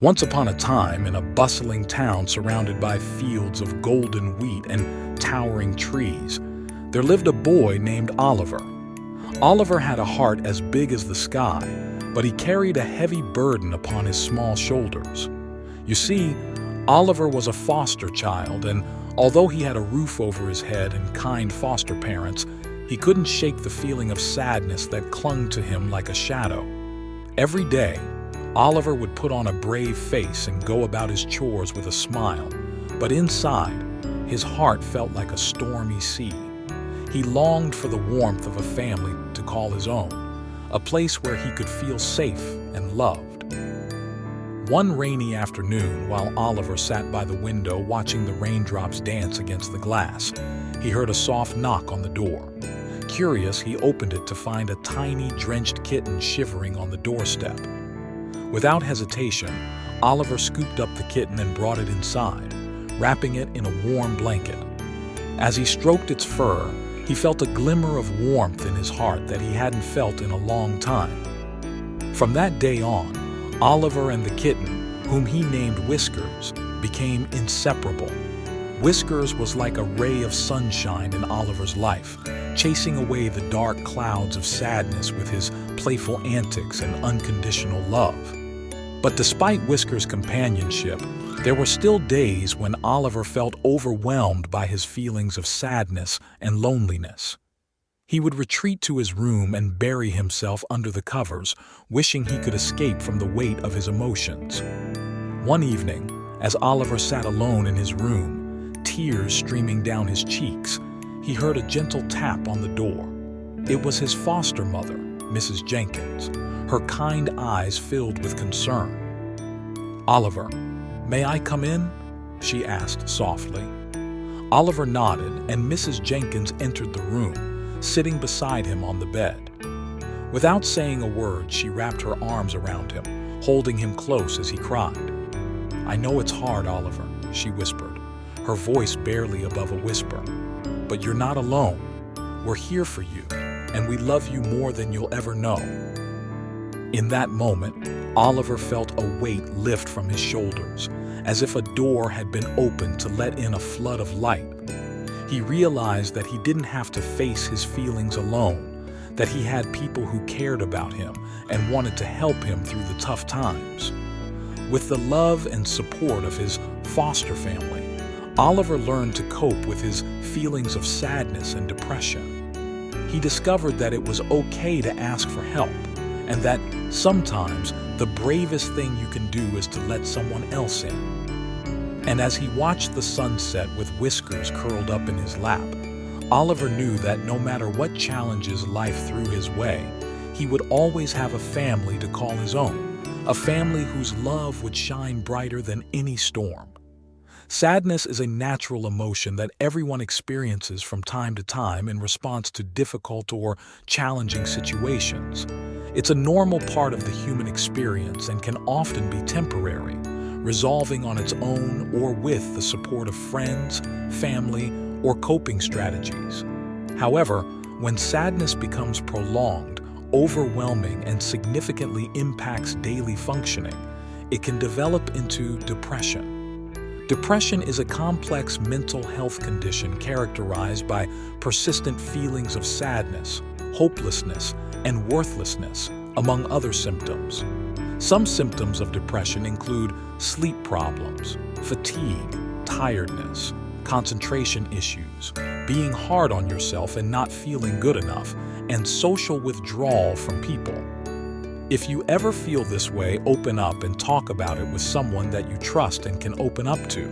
Once upon a time, in a bustling town surrounded by fields of golden wheat and towering trees, there lived a boy named Oliver. Oliver had a heart as big as the sky, but he carried a heavy burden upon his small shoulders. You see, Oliver was a foster child, and although he had a roof over his head and kind foster parents, he couldn't shake the feeling of sadness that clung to him like a shadow. Every day, Oliver would put on a brave face and go about his chores with a smile, but inside, his heart felt like a stormy sea. He longed for the warmth of a family to call his own, a place where he could feel safe and loved. One rainy afternoon, while Oliver sat by the window watching the raindrops dance against the glass, he heard a soft knock on the door. Curious, he opened it to find a tiny, drenched kitten shivering on the doorstep. Without hesitation, Oliver scooped up the kitten and brought it inside, wrapping it in a warm blanket. As he stroked its fur, he felt a glimmer of warmth in his heart that he hadn't felt in a long time. From that day on, Oliver and the kitten, whom he named Whiskers, became inseparable. Whiskers was like a ray of sunshine in Oliver's life, chasing away the dark clouds of sadness with his playful antics and unconditional love. But despite Whiskers' companionship, there were still days when Oliver felt overwhelmed by his feelings of sadness and loneliness. He would retreat to his room and bury himself under the covers, wishing he could escape from the weight of his emotions. One evening, as Oliver sat alone in his room, tears streaming down his cheeks, he heard a gentle tap on the door. It was his foster mother, Mrs. Jenkins, her kind eyes filled with concern. "Oliver, may I come in?" she asked softly. Oliver nodded, and Mrs. Jenkins entered the room, sitting beside him on the bed. Without saying a word, she wrapped her arms around him, holding him close as he cried. "I know it's hard, Oliver," she whispered, her voice barely above a whisper. "But you're not alone. We're here for you, and we love you more than you'll ever know." In that moment, Oliver felt a weight lift from his shoulders, as if a door had been opened to let in a flood of light. He realized that he didn't have to face his feelings alone, that he had people who cared about him and wanted to help him through the tough times. With the love and support of his foster family, Oliver learned to cope with his feelings of sadness and depression. He discovered that it was okay to ask for help, and that sometimes the bravest thing you can do is to let someone else in. And as he watched the sunset with Whiskers curled up in his lap, Oliver knew that no matter what challenges life threw his way, he would always have a family to call his own, a family whose love would shine brighter than any storm. Sadness is a natural emotion that everyone experiences from time to time in response to difficult or challenging situations. It's a normal part of the human experience and can often be temporary, resolving on its own or with the support of friends, family, or coping strategies. However, when sadness becomes prolonged, overwhelming, and significantly impacts daily functioning, it can develop into depression. Depression is a complex mental health condition characterized by persistent feelings of sadness, hopelessness, and worthlessness, among other symptoms. Some symptoms of depression include sleep problems, fatigue, tiredness, concentration issues, being hard on yourself and not feeling good enough, and social withdrawal from people. If you ever feel this way, open up and talk about it with someone that you trust and can open up to.